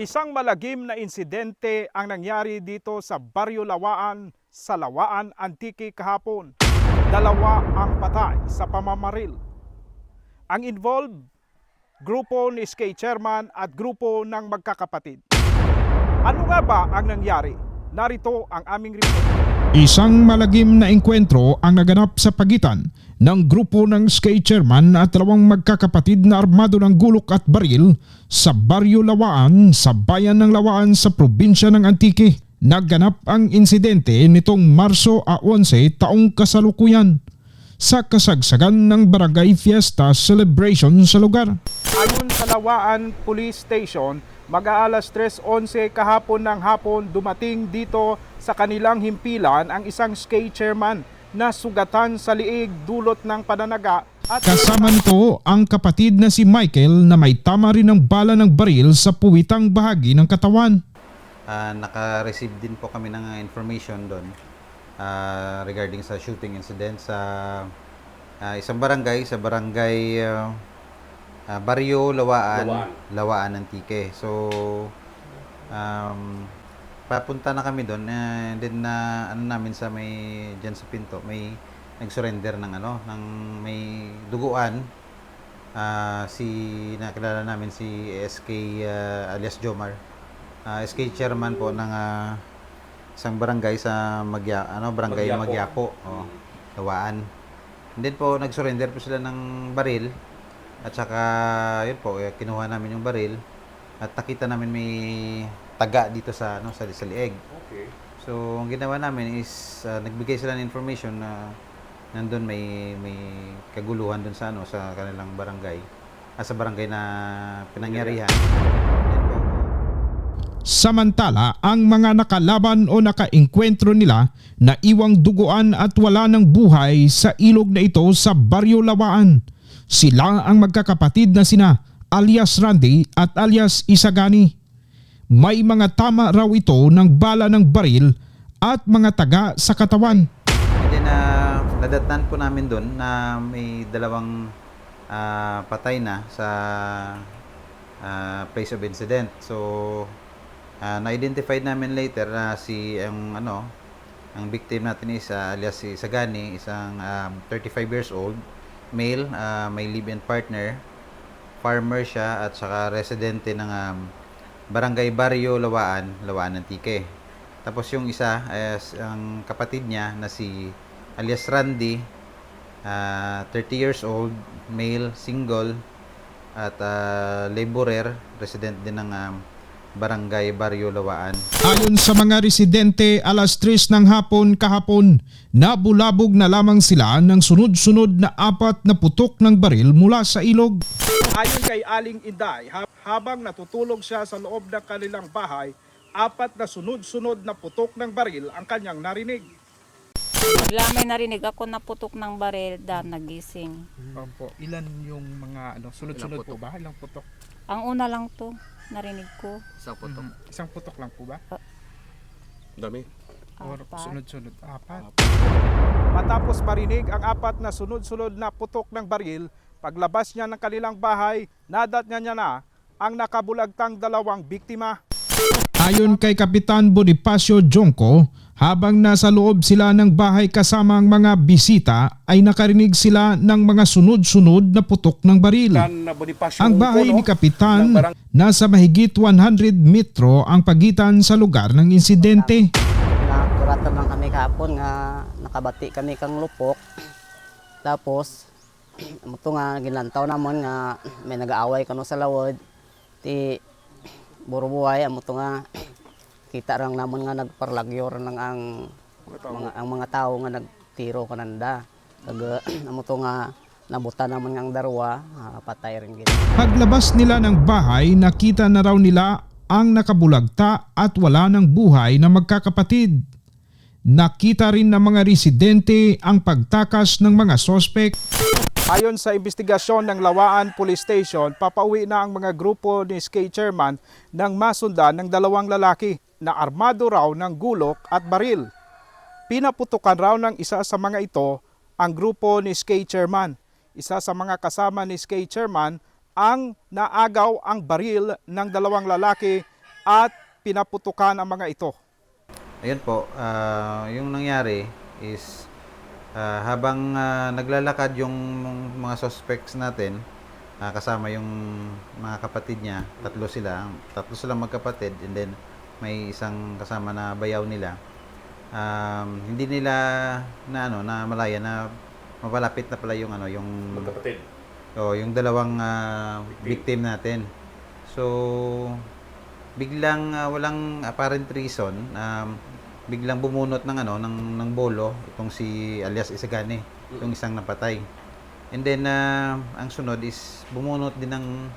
Isang malagim na insidente ang nangyari dito sa Baryo Lawaan sa Lawaan, Antique kahapon. Dalawa ang patay sa pamamaril. Ang involved, grupo ni SK Chairman at grupo ng magkakapatid. Ano nga ba ang nangyari? Narito ang aming report. Isang malagim na engkwentro ang naganap sa pagitan ng grupo ng SK Chairman at dalawang magkakapatid na armado ng gulok at baril sa Baryo Lawaan sa bayan ng Lawaan sa probinsya ng Antique. Naganap ang insidente nitong Marso 11 taong kasalukuyan sa kasagsagan ng Barangay Fiesta Celebration sa lugar. Ayon sa Lawaan Police Station, mag-aalas 3:11 kahapon ng hapon dumating dito sa kanilang himpilan ang isang SK Chairman na sugatan sa liig dulot ng pananaga at Kasama nito ang kapatid na si Michael na may tama rin ng bala ng baril sa puwitang bahagi ng katawan. Naka-receive din po kami ng information doon regarding sa shooting incident sa isang barangay, sa barangay Baryo Lawaan Antique. So papunta na kami doon, then namin sa may diyan sa pinto may nag-surrender ng may duguan, si nakilala namin si SK alias Jomar, SK chairman po ng isang barangay sa barangay Magyapo, Lawaan. And then po nag-surrender po sila ng baril at saka yun po kinuha namin yung baril at nakita namin may taga dito sa sa lieg. Okay. So ang ginawa namin is nagbigay sila ng information na nandun may kaguluhan dun sa sa kanilang barangay, sa barangay na pinangyarihan. Then po, Samantala, ang mga nakalaban o nakaengkwentro nila na iwang duguan at wala ng buhay sa ilog na ito sa Baryo Lawaan. Sila ang magkakapatid na sina alias Randy at alias Isagani. May mga tama raw ito ng bala ng baril at mga taga sa katawan. and then nadatnan po namin doon na may dalawang patay na sa place of incident. So na-identified namin later na ang victim natin is alias si Sagani, isang 35 years old, male, may live-in partner, farmer siya at saka residente ng Barangay Baryo Lawaan Antique. Tapos yung isa is ang kapatid niya na si alias Randy, 30 years old, male, single at laborer, resident din ng Barangay Baryo Lawaan. Ayon sa mga residente, alas 3 ng hapon kahapon, nabulabog na lamang sila ng sunod-sunod na 4 na putok ng baril mula sa ilog. ayon kay Aling Inday, habang natutulog siya sa loob ng kanilang bahay, 4 na sunod-sunod na putok ng baril ang kanyang narinig. Bigla may narinig ako na putok ng baril, nagising. Opo, ilan yung mga sunod-sunod po ba? Ilang putok? Ang una lang to, narinig ko. Isang putok. Isang putok lang po ba? Dami. Or Apat. sunod-sunod? 4. Matapos marinig ang 4 na sunod-sunod na putok ng baril, paglabas niya ng kanilang bahay, nadat niya na ang nakabulagtang dalawang biktima. Ayon kay Kapitan Bonifacio Jonco, habang nasa loob sila ng bahay kasama ang mga bisita ay nakarinig sila ng mga sunod-sunod na putok ng baril. Ang bahay ni Kapitan nasa mahigit 100 metro ang pagitan sa lugar ng insidente. Nakuratan lang kami kahapon nga nakabati kami kang lupok. Tapos ito nga ginlantaw namon nga may nag-aaway kano sa lawod. Ti burubuhay amo to nga kita rang namon nga nagparlagyor ng ang mga tao nga nagtiro kananda. Kag amo to nga nabutan namon nga ang darwa, patay rin gid. Paglabas nila ng bahay, nakita na raw nila ang nakabulagta at wala ng buhay na magkakapatid. Nakita rin ng mga residente ang pagtakas ng mga sospek. Ayon sa investigasyon ng Lawaan Police Station, papauwi na ang mga grupo ni SK Chairman nang masundan ng dalawang lalaki na armado raw ng gulok at baril. Pinaputukan raw ng isa sa mga ito ang grupo ni SK Chairman. Isa sa mga kasama ni SK Chairman ang naagaw ang baril ng dalawang lalaki at pinaputukan ang mga ito. Ayun po, yung nangyari is habang naglalakad yung mga suspects natin, kasama yung mga kapatid niya, tatlo silang magkapatid, and then may isang kasama na bayaw nila. Hindi nila na malaya na mapalapit na pala yung Magkapatid. yung dalawang victim natin. So biglang walang apparent reason, biglang bumunot ng bolo itong si alias Isagani, yung isang napatay. And then ang sunod is bumunot din ng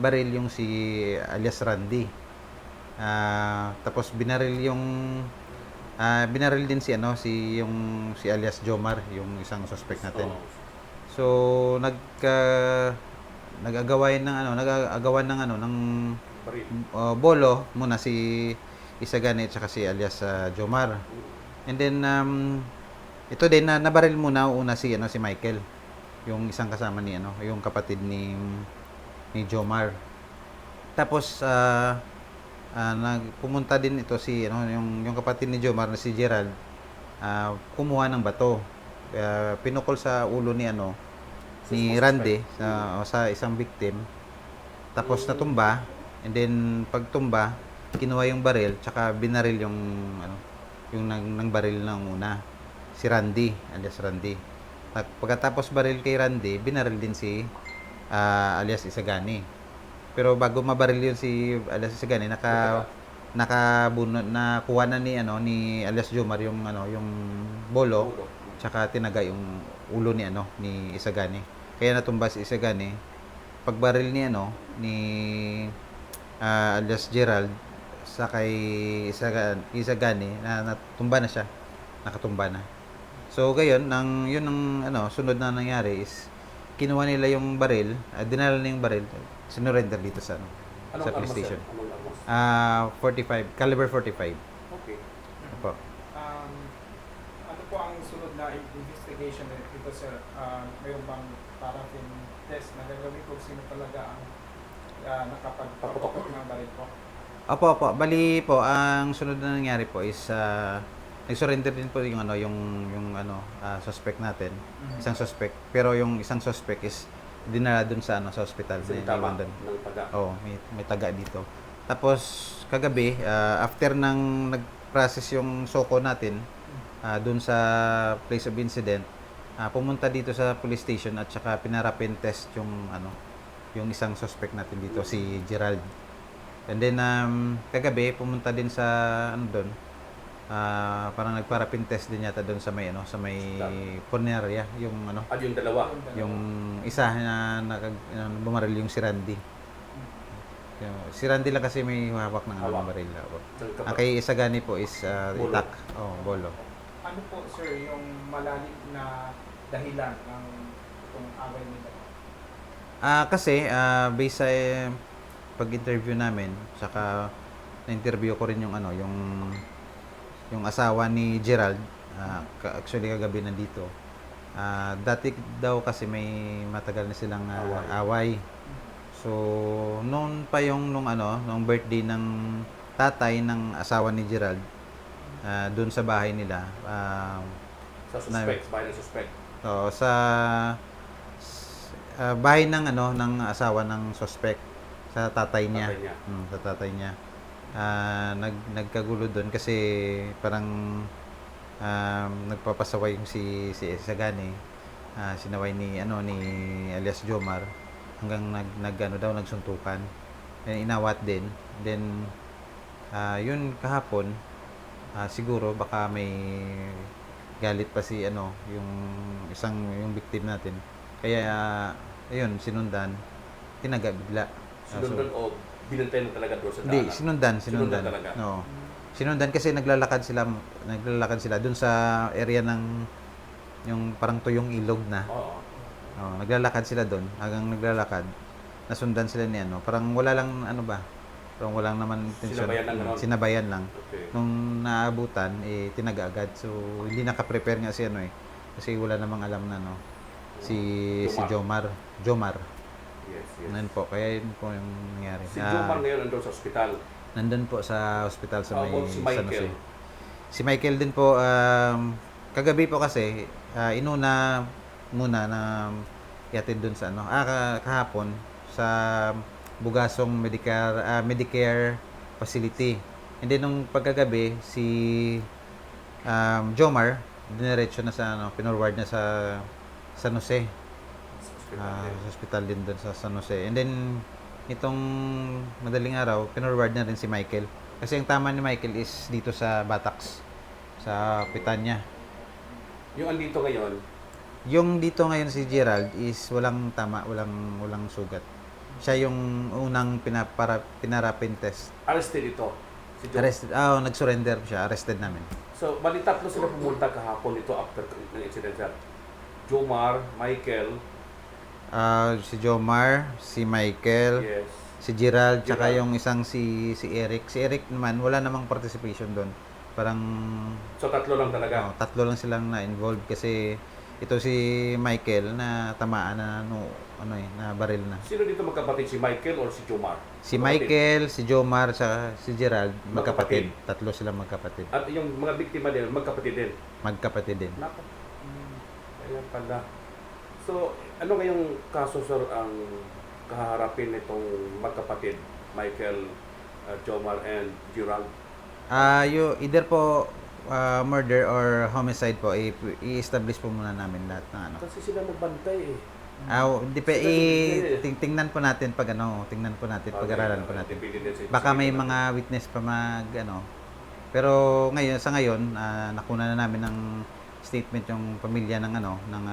baril yung si alias Randy. Tapos binaril din si alias Jomar, yung isang suspect natin. So nag-agawan ng Baril. bolo muna si Isagani at saka si alias Jomar. And then ito din na nabaril muna una si Michael, yung isang kasama ni yung kapatid ni Jomar. Tapos pumunta din ito si yung kapatid ni Jomar na si Gerald, kumuha ng bato. Pinukol sa ulo ni Randy sa isang victim. Tapos natumba, and then pagtumba, kinuha yung baril tsaka binaril yung nang baril ng una, si Randy, alias Randy. Pagkatapos baril kay Randy, binaril din si alias Isagani. Pero bago mabaril yun si alias Isagani, nakuha na ni alias Jomar yung bolo, tsaka tinaga yung ulo ni Isagani. Kaya natumba si Isagani. Pagbaril ni alias Gerald sa kay Isagani, natumba na siya, nakatumba na. So gayon, yun ang sunod na nangyari is kinuha nila yung baril, dinala nila yung baril, sinurrender dito sa sa police station. Anong armas? 45, caliber 45. Okay. Opo. Ano po ang sunod na investigation dito, sir? Mayroon bang paraffin test na gagawin kung sino talaga ang nakapagpaputok ng baril po? Opo. Bali po, ang sunod na nangyari po is nag-surrender din po yung suspect natin. Isang suspect. Pero yung isang suspect is dinala dun sa hospital. Sinitama London. ng taga. Oo, may taga dito. Tapos kagabi, after nang nag-process yung soko natin dun sa place of incident, pumunta dito sa police station at saka pinarapin test yung isang suspect natin dito, si Gerald. And then kagabi pumunta din sa doon, parang nagparapin test din yata doon sa may funeraria, yung Yung dalawa. yung isa na bumaril yung si Randy. Si Randy lang kasi may hawak ng Hawak. baril. Ng Ang kay Isagani po is Bolo. itak. Bolo. Ano po, sir, yung malalim na dahilan ng itong away nila? Kasi based sa pag-interview namin, saka na-interview ko rin yung yung asawa ni Gerald, actually kagabi nandito. Dati daw kasi may matagal na silang away. So noon pa nung birthday ng tatay ng asawa ni Gerald, doon sa bahay nila, Sa suspect, bahay ng suspect. sa bahay ng asawa ng suspect, sa tatay niya. Tatay niya. Sa tatay niya. Nagkagulo doon kasi parang nagpapasaway yung si Isagani. Sinaway ni alias Jomar hanggang nagsuntukan. Inawat din. Then yun kahapon, siguro baka may galit pa si yung victim natin. Kaya ayun, sinundan, tinaga bigla. Sinundan o binantay na talaga doon sa Hindi, daanan? sinundan. talaga. No. Sinundan kasi naglalakad sila dun sa area ng yung parang tuyong ilog na. Oo. Naglalakad sila doon, hanggang naglalakad. Nasundan sila ni parang wala lang parang walang naman intention. Sinabayan lang gano'n? Sinabayan lang. Okay. Nung naabutan, tinaga agad. So hindi naka-prepare nga si kasi wala namang alam na si Jomar. Yes. Ano po, kaya yun po yung nangyari. Si Jomar ngayon nandun sa ospital. Nandun po sa hospital sa How may about si San Michael? Jose. Si Michael din po, kagabi po kasi, inuna muna na ihatid dun sa ano, kahapon sa Bugasong Medicare facility. And then nung pagkagabi, si Jomar, diniretso na sa ano, pinorward na sa San Jose. Sa hospital din doon sa San Jose. And then, itong madaling araw, pinorward na rin si Michael. Kasi ang tama ni Michael is dito sa Batax, sa Pitanya. Yung andito ngayon, Yung dito ngayon si Gerald is walang tama, walang sugat. Siya yung unang pinarapin test. arrested ito. Si Joe. Arrested, nag-surrender siya, arrested namin. So, bali tatlo sila pumunta kahapon ito after ng incident sir. Jomar, Michael, Si Jomar, si Michael, yes. si Gerald, tsaka Gerald. yung isang si Eric. Si Eric naman, wala namang participation doon. Parang So, tatlo lang talaga. tatlo lang silang na-involved kasi ito si Michael na tamaan na na baril na. Sino dito magkapatid? Si Michael or si Jomar? Si Magkapatid. Michael, si Jomar, tsaka si Gerald, Magkapatid. magkapatid. Tatlo silang magkapatid. At yung mga biktima din, magkapatid din. Magkapatid din. Nako. Ayan pala. So, ano ngayong kaso sir ang kaharapin nitong magkapatid? Michael, Jomar, and Gerald? Either po murder or homicide po, i-establish po muna namin lahat ng ano. Kasi sila nagbantay eh. Tingnan po natin tingnan po natin, pag-aralan po natin. Depende din sa Baka may investigation mga witness pa Pero sa ngayon, nakuna na namin ng statement yung pamilya ng ng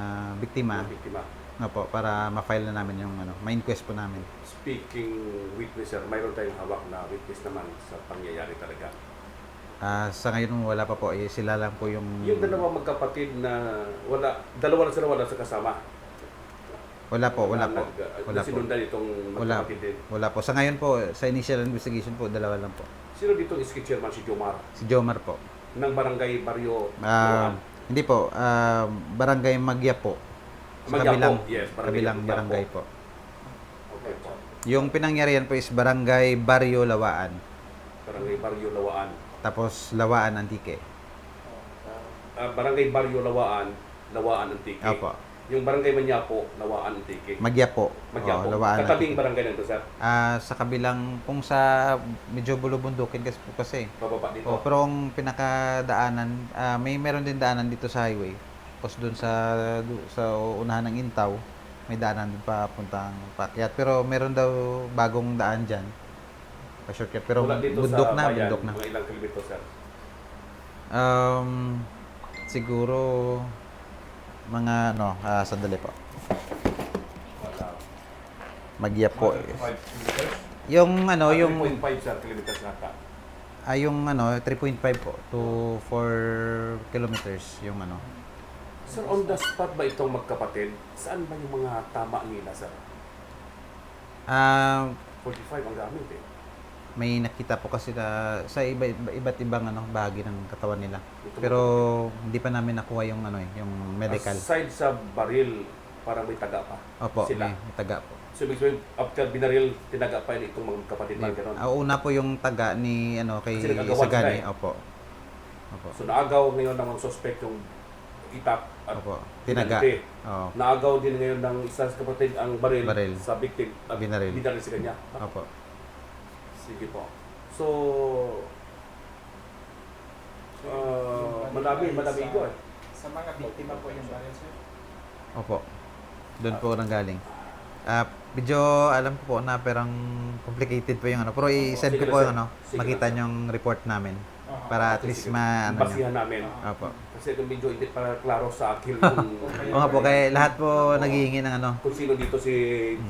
biktima. ng biktima. Po, para ma-file na namin yung ma-inquest po namin. Speaking witness sir, mayroon tayong hawak na witness naman sa pangyayari talaga. Sa ngayon wala pa po, sila lang po yung Yung dalawa magkapatid na dalawa lang sila wala sa kasama. wala po. Wala po. Sinundan itong Wala, magkapatid din. wala po. Sa ngayon po, sa initial investigation po, dalawa lang po. Sino dito ang iski chairman? Si Jomar Si Jomar po. ng barangay Barrio Hindi po, Barangay Magya po. Sa Magyapo. kabilang, Yes, kabilang Magyapo. barangay po. Okay po. Yung pinangyarihan po is Barangay Barrio Lawaan. Barangay Barrio Lawaan. Tapos Lawaan Antique. Barangay Barrio Lawaan, Lawaan Antique. Opo. Yung barangay Manyapo, Lawaan Antique. Magya po. Magyapo. Lawaan Katabing Antique. barangay nito sir. Sa kabilang, kung sa medyo bulubundukin kasi. Bababa dito. Pero ang pinakadaanan, meron din daanan dito sa highway. Tapos doon sa unahan ng Intaw, may daanan doon papuntang Pakyat. Pero meron daw bagong daan dyan. Pa-shortcut. Pero Mula dito bundok sa na, bayan, bundok na. mga ilang kilometro sir. Siguro mga sandali po. Wala. Magya po. 5 kilometers? Yung yung 3.5 sir, kilometers nata. yung 3.5 po to 4 kilometers yung Sir, on the spot ba itong magkapatid? Saan ba yung mga tama nila sir? 45 ang gamit eh. may nakita po kasi sa iba't ibang bahagi ng katawan nila. Ito Pero hindi pa namin nakuha yung yung medical. Aside sa baril, parang may taga pa. Opo, sila. may taga po. So, ibig sabihin, after binaril, tinaga pa yun itong mga kapatid na gano'n. Una po yung taga ni kay Kasi nag-agawan sila Sagani. eh. Opo. Opo. So, naagaw ngayon ng mga suspect yung itak at Opo. Tinaga. pinalite. Oo. Naagaw din ngayon ng isa sa kapatid ang baril, Baril. sa victim at Binaril. binaril sa kanya. Opo. Sige po. So, madami ito eh. Sa mga biktima po yung baril, sir. Opo. Doon po nanggaling. Medyo alam ko po na perang complicated po yung pero i-send ko Sige po na, yung sir. Sige makita na. yung report namin para at least Sige. nyo. Basihan namin. Opo. Kasi itong medyo hindi para klaro sa akin kung, Oo nga po, kaya lahat po naghihingi ng kung sino dito si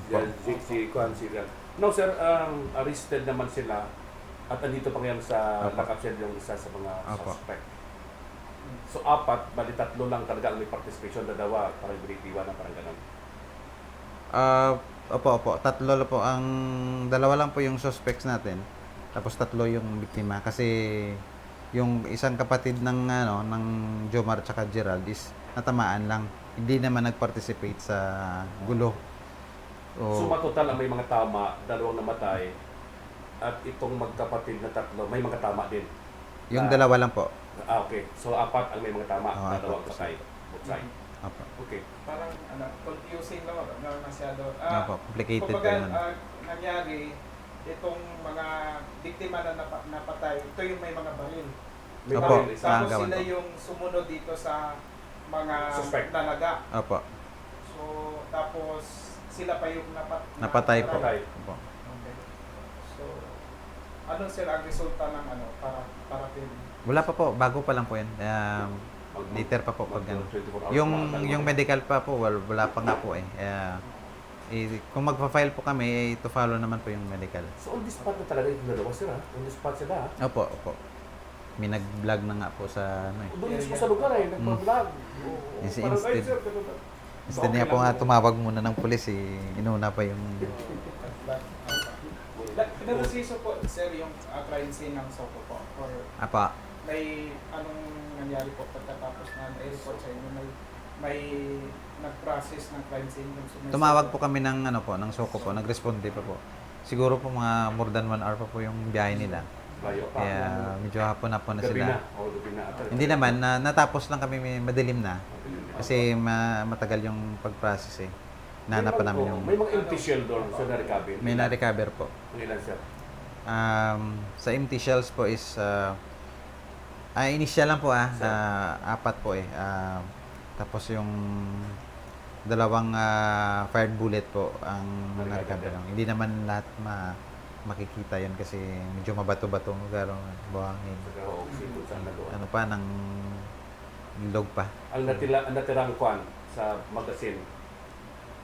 Juan Sirian. No sir, arrested naman sila at andito pa ngayon sa Opo. lockup cell yung isa sa mga Opo. suspect. So apat, bali tatlo lang talaga ang may participation, dalawa parang binitiwan na parang ganun. Opo. Tatlo lang po. Dalawa lang po yung suspects natin. Tapos tatlo yung biktima. Kasi yung isang kapatid ng Jomar tsaka Gerald is natamaan lang. Hindi naman nag-participate sa gulo. So matotal ang may mga tama, dalawang namatay, at itong magkapatid na tatlo, may mga tama din. Yung dalawa lang po. Okay. So, apat ang may mga tama, Oo, dalawang apat. patay. Both side. Opo. Okay. Parang confusing na masyado. Opo, complicated po Kumbaga, yun. nangyari, itong mga biktima na napatay, ito yung may mga baril. May Opo. baril isa. Tapos gawan sila po. yung sumunod dito sa mga Suspect. nalaga. Opo. So, tapos sila pa yung Napatay po. Napatay. Opo. Okay. So, ano sir ang resulta ng para Wala pa po, bago pa lang po yan. Later pa po pag ano. Yung medical pa po, wala pa nga po eh. Kung magpa-file po kami, to follow naman po yung medical. So, on the spot na talaga yung dalawa sila. On the spot sila. Opo, opo. May nag-vlog na nga po sa ano eh. Doon mismo sa lugar eh, nagpa-vlog. Yes, Parang, ay, instead- sir, ganun na. Instead Okay niya po lang nga po. tumawag muna ng pulis inuna pa yung... Pinarasiso po sir yung crime scene ng Sopo po or Apa, may anong nangyari po pagkatapos na na-report sa inyo may nag-process ng crime scene yung tumawag po kami ng ano po, ng Soko po, nag-responde pa po. Siguro po mga more than 1 hour pa po yung biyahe nila. Layo pa. Kaya medyo hapon na po na Gabi na. sila. O, gabi na. Hindi naman, natapos lang kami madilim na. Kasi matagal yung pag-process eh. Nahanap pa namin yung... May mga empty shell doon sa na-recover. May na-recover po. Ang ilan, sir? Sa empty shells po is... initial lang po apat po eh. Tapos yung dalawang fired bullet po ang na-recover lang. Hindi naman lahat makikita yan kasi medyo mabato-bato lugar, buhangin. Saka oxygen sa doon. Ano pa, ng log pa. Ang natirang kwan sa magazine.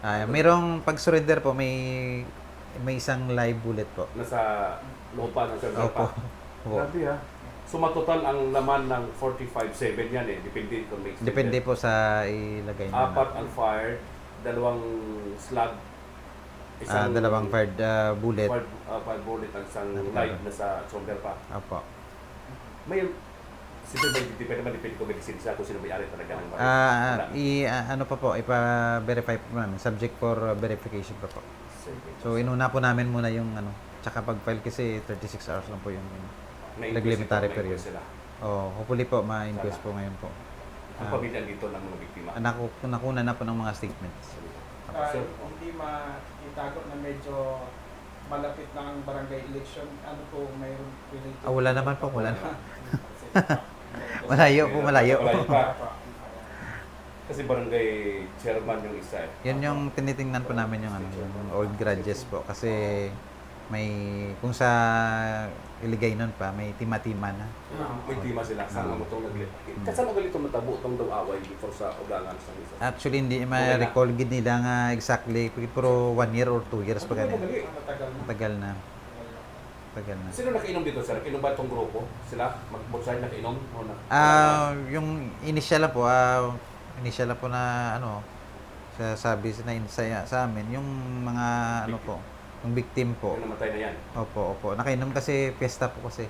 Mayroong pag-surrender po, may isang live bullet po. Nasa lupa ng server Opo. pa. Opo. Grabe ha. So matotal ang laman ng 45.7 yan eh. Depende kung may extended. Depende po sa ilagay na. Apat ang fired, dalawang slug, Dalawang fired bullet. fired bullet at isang Nakita live ko. na sa shoulder pa. Opo. May depende man kung may lisensya kung sino may-ari talaga ng baril. Ano pa po, ipa-verify po namin. Subject for verification pa po. So, inuna po namin muna yung ano. Tsaka pag-file kasi 36 hours lang po yung regulatory period. Sila. Hopefully po, ma-inquest po ngayon po. Ang pamilya dito ng mga biktima. Nakuna na po ng mga statements. Sir, hindi maitago na medyo malapit na ang barangay election, ano po mayroon related? Wala naman po, wala naman. Malayo po, malayo. Malayo pa. Kasi barangay chairman yung isa eh. Yun yung tinitingnan po namin yung yung old grudges po kasi may kung sa iligay nun pa may tima-tima na. May tima sila. Saan mo itong naglit? Kasama ka itong matabo itong daw away before sa ugangan sa isa. Actually hindi ma-recall gid nila nga exactly pero 1 year or 2 years pa ganun. Matagal na. Tagal na. Sino nakainom dito sir? Inom ba itong grupo? Sila? Mag-botsay nakainom? O na? Yung initial lang po, na ano, sabi sa amin, yung mga ano po, yung victim po. Yung namatay na yan. Opo. Nakainom kasi piyesta po kasi.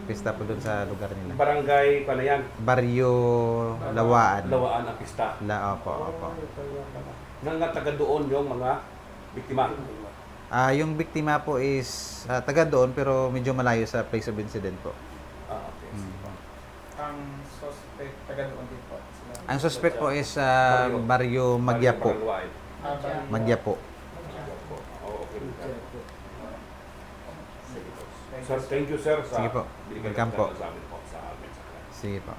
Piyesta po doon sa lugar nila. Barangay pa na yan. Baryo Lawaan. Lawaan ang pista. Opo. Nga taga doon yung mga biktima. Yung biktima po is taga doon pero medyo malayo sa place of incident po. Okay. Ang suspect taga doon din po sila. Ang suspect po is Baryo Magyapo. Barangay. Magyapo. Oo, okay. Sir, thank you sir sa Sige po. binigay Welcome ng po. sa amin po sa amin. Sige po.